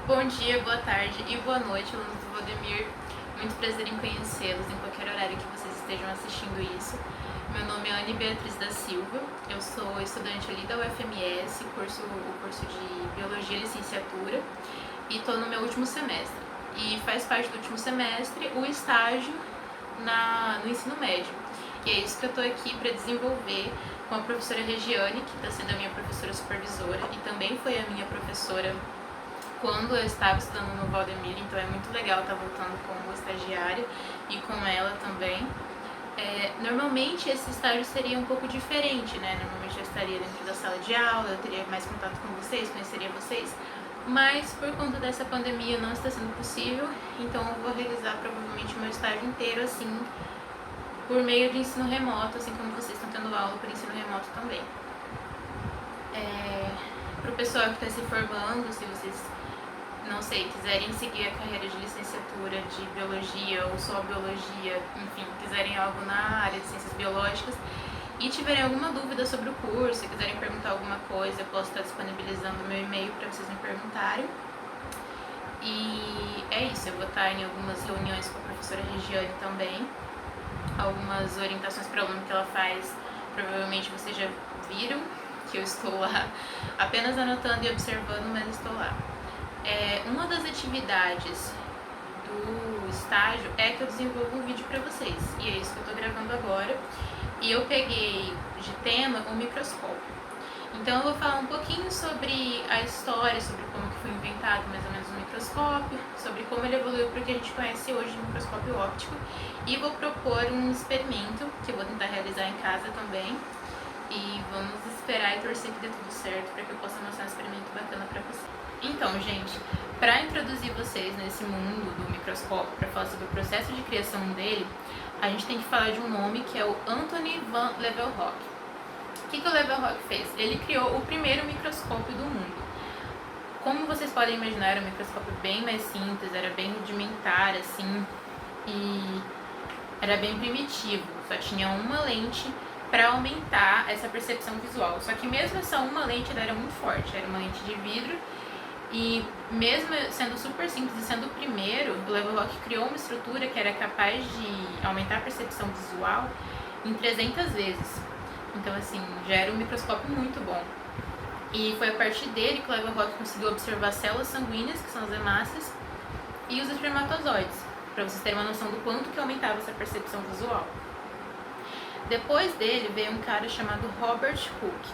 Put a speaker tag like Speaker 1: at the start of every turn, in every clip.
Speaker 1: Bom dia, boa tarde e boa noite, alunos do Valdemir. Muito prazer em conhecê-los em qualquer horário que vocês estejam assistindo isso. Meu nome é Anne Beatriz da Silva, eu sou estudante ali da UFMS, o curso de Biologia Licenciatura, e estou no meu último semestre. E faz parte do último semestre o estágio no ensino médio. E é isso que eu estou aqui para desenvolver com a professora Regiane, que está sendo a minha professora supervisora e também foi a minha professora quando eu estava estudando no Valdemir, então é muito legal estar voltando como estagiária e com ela também. Normalmente esse estágio seria um pouco diferente, né? Normalmente eu estaria dentro da sala de aula, eu teria mais contato com vocês, conheceria vocês, mas por conta dessa pandemia não está sendo possível, então eu vou realizar provavelmente o meu estágio inteiro assim, por meio de ensino remoto, assim como vocês estão tendo aula por ensino remoto também. Para o pessoal que está se formando, se vocês, não sei, quiserem seguir a carreira de licenciatura de biologia ou só biologia, enfim, quiserem algo na área de ciências biológicas e tiverem alguma dúvida sobre o curso, quiserem perguntar alguma coisa, eu posso estar disponibilizando meu e-mail para vocês me perguntarem. E é isso, eu vou estar em algumas reuniões com a professora Regiane também, algumas orientações para o aluno que ela faz, provavelmente vocês já viram que eu estou lá apenas anotando e observando, mas estou lá. Uma das atividades do estágio é que eu desenvolvo um vídeo para vocês, e é isso que eu estou gravando agora. E eu peguei de tema o microscópio. Então eu vou falar um pouquinho sobre a história, sobre como que foi inventado mais ou menos o microscópio, sobre como ele evoluiu para o que a gente conhece hoje de microscópio óptico, e vou propor um experimento que eu vou tentar realizar em casa também. E vamos esperar e torcer que dê tudo certo para que eu possa mostrar um experimento bacana para vocês. Então, gente, para introduzir vocês nesse mundo do microscópio, para falar sobre o processo de criação dele, a gente tem que falar de um nome que é o Anthony van Leeuwenhoek. O que o Leeuwenhoek fez? Ele criou o primeiro microscópio do mundo. Como vocês podem imaginar, era um microscópio bem mais simples, era bem rudimentar, assim, e era bem primitivo, só tinha uma lente para aumentar essa percepção visual. Só que mesmo essa uma lente ela era muito forte, era uma lente de vidro, e mesmo sendo super simples e sendo o primeiro, o Leeuwenhoek criou uma estrutura que era capaz de aumentar a percepção visual em 300 vezes. Então assim, já era um microscópio muito bom. E foi a partir dele que o Leeuwenhoek conseguiu observar células sanguíneas, que são as hemácias, e os espermatozoides, para vocês terem uma noção do quanto que aumentava essa percepção visual. Depois dele veio um cara chamado Robert Hooke.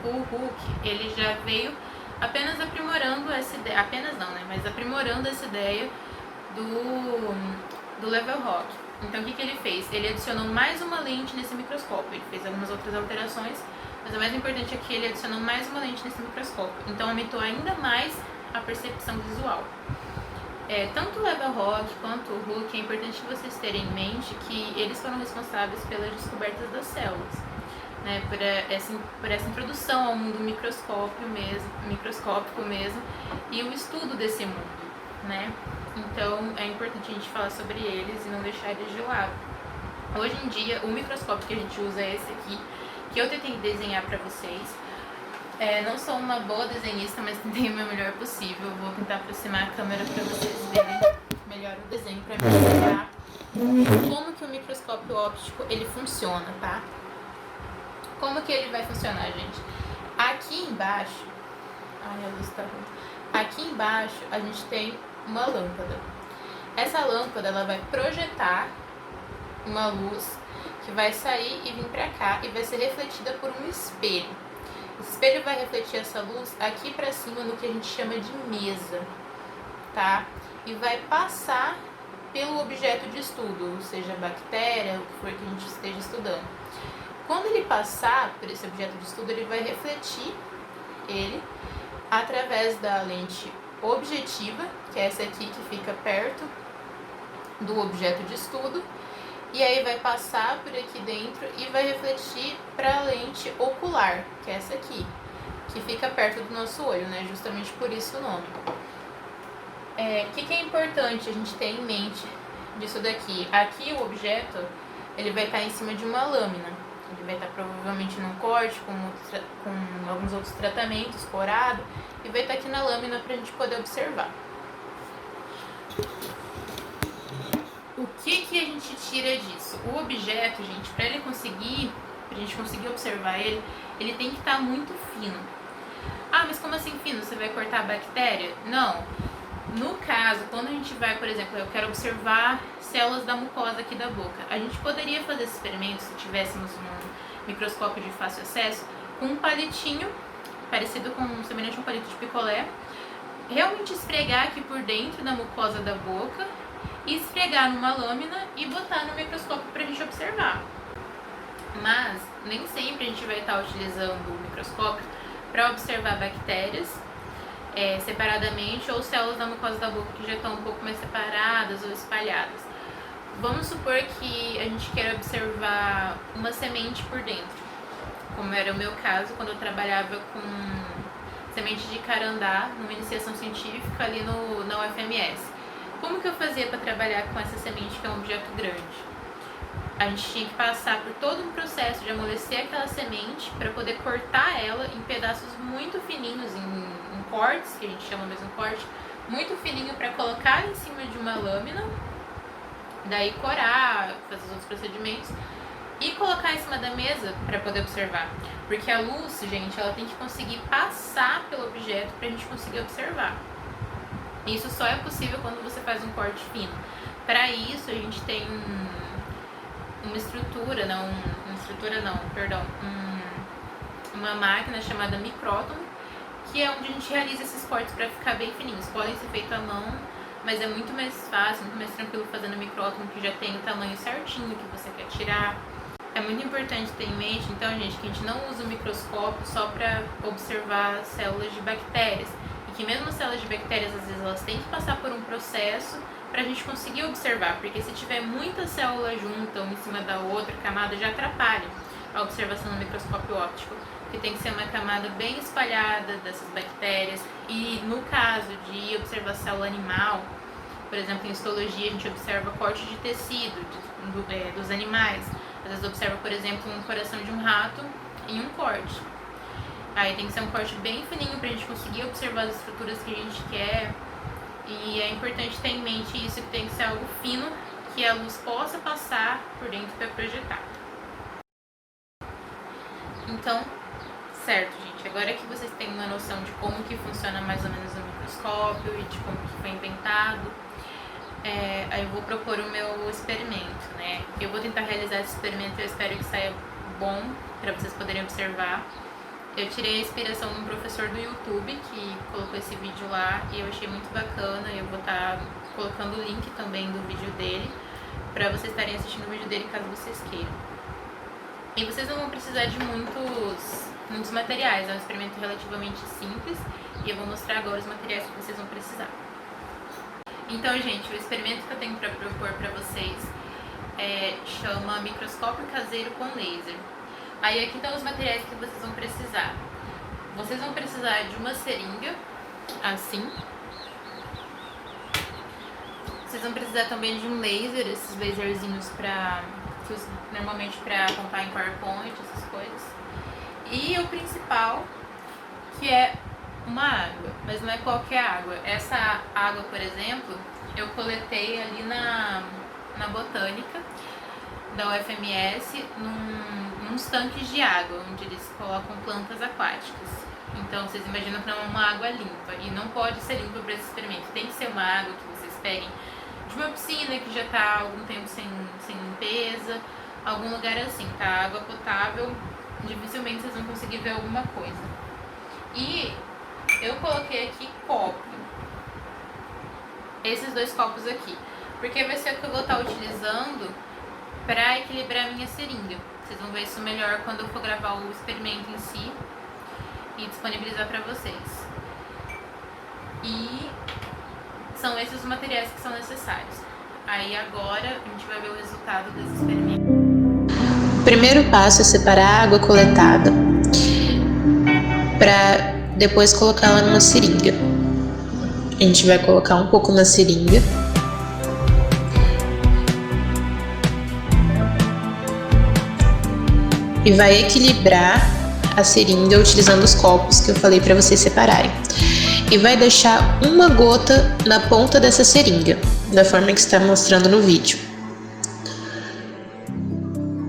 Speaker 1: O Hooke, ele já veio apenas aprimorando essa ideia, apenas não, né, mas aprimorando essa ideia do Leeuwenhoek. Então o que ele fez? Ele adicionou mais uma lente nesse microscópio, ele fez algumas outras alterações, mas o mais importante é que ele adicionou mais uma lente nesse microscópio, então aumentou ainda mais a percepção visual. Tanto o Leeuwenhoek quanto o Hooke, é importante vocês terem em mente que eles foram responsáveis pelas descobertas das células, né, por essa introdução ao mundo microscópico mesmo, e o estudo desse mundo, né? Então é importante a gente falar sobre eles e não deixar eles de lado. Hoje em dia, o microscópio que a gente usa é esse aqui, que eu tentei desenhar para vocês. Não sou uma boa desenhista, mas tentei o meu melhor possível. Vou tentar aproximar a câmera para vocês verem melhor o desenho, para me mostrar como que o microscópio óptico ele funciona, tá? Como que ele vai funcionar, gente? Aqui embaixo, a luz tá ruim. Aqui embaixo a gente tem uma lâmpada. Essa lâmpada ela vai projetar uma luz que vai sair e vir para cá e vai ser refletida por um espelho. Esse espelho vai refletir essa luz aqui para cima no que a gente chama de mesa, tá? E vai passar pelo objeto de estudo, seja bactéria, o que for que a gente esteja estudando. Quando ele passar por esse objeto de estudo, ele vai refletir ele através da lente objetiva, que é essa aqui que fica perto do objeto de estudo, e aí vai passar por aqui dentro e vai refletir para a lente ocular, que é essa aqui, que fica perto do nosso olho, né? Justamente por isso o nome. O que é importante a gente ter em mente disso daqui? Aqui o objeto ele vai estar em cima de uma lâmina. Ele vai estar provavelmente num corte, com alguns outros tratamentos, corado, e vai estar aqui na lâmina para a gente poder observar. O que a gente tira disso? O objeto, gente, pra gente conseguir observar ele tem que estar muito fino. Ah, mas como assim fino? Você vai cortar a bactéria? Não. No caso, quando a gente vai, por exemplo, eu quero observar células da mucosa aqui da boca, a gente poderia fazer esse experimento se tivéssemos um microscópio de fácil acesso com um palitinho, semelhante a um palito de picolé, realmente esfregar aqui por dentro da mucosa da boca, e esfregar numa lâmina e botar no microscópio para a gente observar. Mas nem sempre a gente vai estar utilizando o microscópio para observar bactérias separadamente ou células da mucosa da boca que já estão um pouco mais separadas ou espalhadas. Vamos supor que a gente queira observar uma semente por dentro, como era o meu caso quando eu trabalhava com semente de carandá numa iniciação científica ali na UFMS. Como que eu fazia para trabalhar com essa semente que é um objeto grande? A gente tinha que passar por todo um processo de amolecer aquela semente para poder cortar ela em pedaços muito fininhos, em cortes, que a gente chama mesmo corte, muito fininho para colocar em cima de uma lâmina, daí corar, fazer os outros procedimentos e colocar em cima da mesa para poder observar. Porque a luz, gente, ela tem que conseguir passar pelo objeto para a gente conseguir observar. Isso só é possível quando você faz um corte fino. Para isso, a gente tem uma máquina chamada micrótomo, que é onde a gente realiza esses cortes para ficar bem fininhos. Podem ser feitos à mão, mas é muito mais fácil, muito mais tranquilo fazer no micrótomo, que já tem o tamanho certinho que você quer tirar. É muito importante ter em mente, então, gente, que a gente não usa o microscópio só para observar células de bactérias. E que mesmo as células de bactérias, às vezes, elas têm que passar por um processo para a gente conseguir observar. Porque se tiver muita célula junta, uma em cima da outra, camada, já atrapalha a observação no microscópio óptico. Porque tem que ser uma camada bem espalhada dessas bactérias. E no caso de observar célula animal, por exemplo, em histologia, a gente observa corte de tecido dos animais. Às vezes observa, por exemplo, um coração de um rato em um corte. Aí tem que ser um corte bem fininho para a gente conseguir observar as estruturas que a gente quer. E é importante ter em mente isso, que tem que ser algo fino, que a luz possa passar por dentro para projetar. Então, certo, gente, agora que vocês têm uma noção de como que funciona mais ou menos o microscópio e de como que foi inventado, aí eu vou propor o meu experimento, né? Eu vou tentar realizar esse experimento e eu espero que saia bom para vocês poderem observar. Eu tirei a inspiração de um professor do YouTube que colocou esse vídeo lá e eu achei muito bacana. Eu vou estar colocando o link também do vídeo dele para vocês estarem assistindo o vídeo dele caso vocês queiram. E vocês não vão precisar de muitos materiais, é um experimento relativamente simples e eu vou mostrar agora os materiais que vocês vão precisar. Então, gente, o experimento que eu tenho para propor para vocês chama microscópio caseiro com laser. Aí aqui estão os materiais que vocês vão precisar. Vocês vão precisar de uma seringa, assim. Vocês vão precisar também de um laser, esses laserzinhos que usam normalmente para apontar em PowerPoint, essas coisas. E o principal, que é uma água, mas não é qualquer água. Essa água, por exemplo, eu coletei ali na botânica da UFMS, nos tanques de água, onde eles colocam plantas aquáticas. Então, vocês imaginam que não é uma água limpa, e não pode ser limpa para esse experimento. Tem que ser uma água que vocês peguem de uma piscina que já está há algum tempo sem limpeza, algum lugar assim, tá? Água potável, dificilmente vocês vão conseguir ver alguma coisa. E eu coloquei aqui copo, esses dois copos aqui, porque vai ser o que eu vou estar utilizando para equilibrar a minha seringa. Vocês vão ver isso melhor quando eu for gravar o experimento em si e disponibilizar para vocês. E são esses os materiais que são necessários. Aí agora a gente vai ver o resultado desse experimento.
Speaker 2: O primeiro passo é separar a água coletada para depois colocá-la numa seringa. A gente vai colocar um pouco na seringa. e vai equilibrar a seringa utilizando os copos que eu falei para vocês separarem. E vai deixar uma gota na ponta dessa seringa, da forma que está mostrando no vídeo.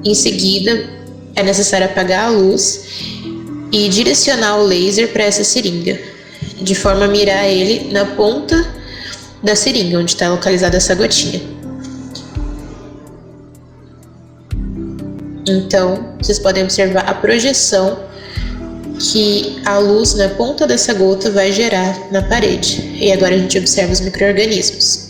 Speaker 2: Em seguida, é necessário apagar a luz e direcionar o laser para essa seringa, de forma a mirar ele na ponta da seringa, onde está localizada essa gotinha. Então, vocês podem observar a projeção que a luz na ponta dessa gota vai gerar na parede. E agora a gente observa os micro-organismos.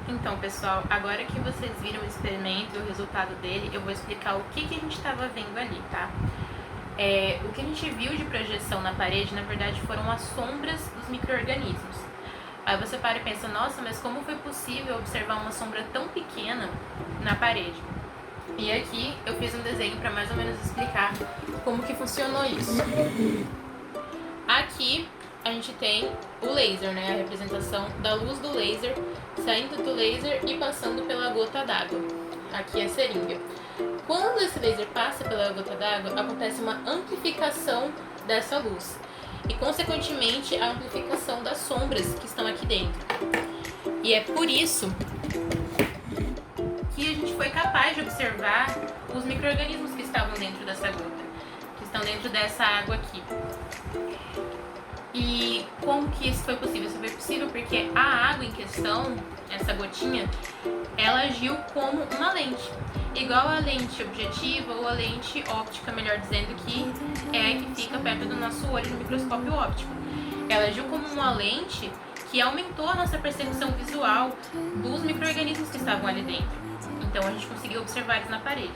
Speaker 1: Então, pessoal, agora que vocês viram o experimento e o resultado dele, eu vou explicar o que a gente estava vendo ali, tá? O que a gente viu de projeção na parede, na verdade, foram as sombras dos micro-organismos. Aí você para e pensa, nossa, mas como foi possível observar uma sombra tão pequena na parede? E aqui eu fiz um desenho para mais ou menos explicar como que funcionou isso. Aqui a gente tem o laser, né? A representação da luz do laser saindo do laser e passando pela gota d'água. Aqui é a seringa. Quando esse laser passa pela gota d'água, acontece uma amplificação dessa luz e, consequentemente, a amplificação das sombras que estão aqui dentro. E é por isso que a gente foi capaz de observar os micro-organismos que estavam dentro dessa gota, que estão dentro dessa água aqui. E como que isso foi possível? Isso foi possível porque a água em questão, essa gotinha, ela agiu como uma lente. Igual a lente objetiva ou a lente óptica, melhor dizendo, que é a que fica perto do nosso olho no microscópio óptico. Ela agiu como uma lente que aumentou a nossa percepção visual dos micro-organismos que estavam ali dentro. Então a gente conseguiu observar eles na parede.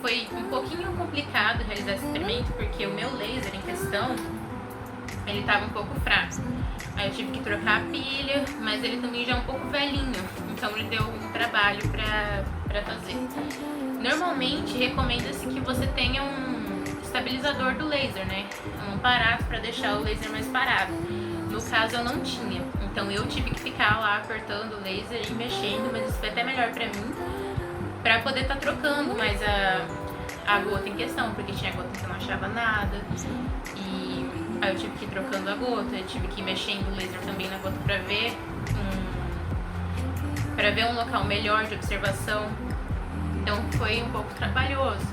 Speaker 1: Foi um pouquinho complicado realizar esse experimento porque o meu laser em questão, ele estava um pouco fraco. Aí eu tive que trocar a pilha, mas ele também já é um pouco velhinho, então ele deu um trabalho pra fazer. Normalmente recomenda-se que você tenha um estabilizador do laser, né? Um aparato para deixar o laser mais parado. No caso eu não tinha, então eu tive que ficar lá apertando o laser e mexendo, mas isso foi até melhor pra mim, pra poder estar trocando mais a gota em questão, porque tinha gota que eu não achava nada. E aí eu tive que ir trocando a gota, eu tive que ir mexendo o laser também na gota pra ver um local melhor de observação. Então foi um pouco trabalhoso.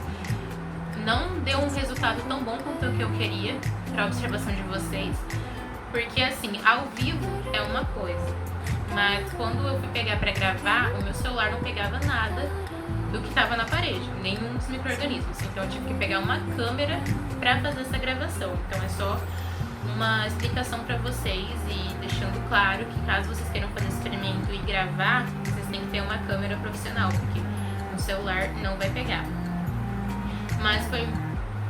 Speaker 1: Não deu um resultado tão bom quanto o que eu queria pra observação de vocês, porque assim, ao vivo é uma coisa, mas quando eu fui pegar pra gravar, o meu celular não pegava nada do que estava na parede, nenhum dos micro-organismos. Então eu tive que pegar uma câmera para fazer essa gravação. Então é só uma explicação para vocês e deixando claro que caso vocês queiram fazer esse experimento e gravar, vocês têm que ter uma câmera profissional, porque o celular não vai pegar. Mas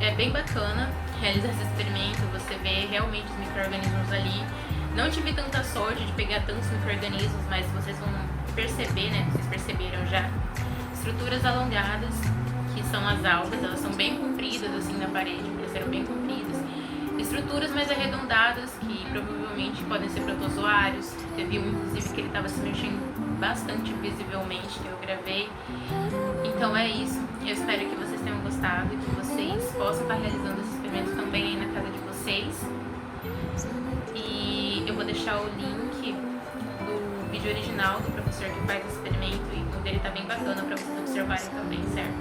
Speaker 1: é bem bacana realizar esse experimento, você vê realmente os micro-organismos ali. Não tive tanta sorte de pegar tantos micro-organismos, mas vocês vão perceber, né? Vocês perceberam já. Estruturas alongadas, que são as algas, elas são bem compridas assim na parede, cresceram bem compridas. Estruturas mais arredondadas, que provavelmente podem ser protozoários. Teve um, inclusive, que ele estava se mexendo bastante visivelmente, que eu gravei. Então é isso. Eu espero que vocês tenham gostado, que vocês possam estar realizando esse experimento experimento também aí na casa de vocês. E eu vou deixar o link do vídeo original do professor que faz o experimento, e o dele tá bem bacana pra vocês observarem também, certo?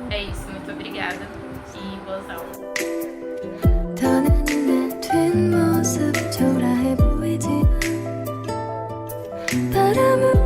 Speaker 1: É isso, muito obrigada e boas aulas.
Speaker 3: 더는 내 뒷모습 초라해 보이지만 바람은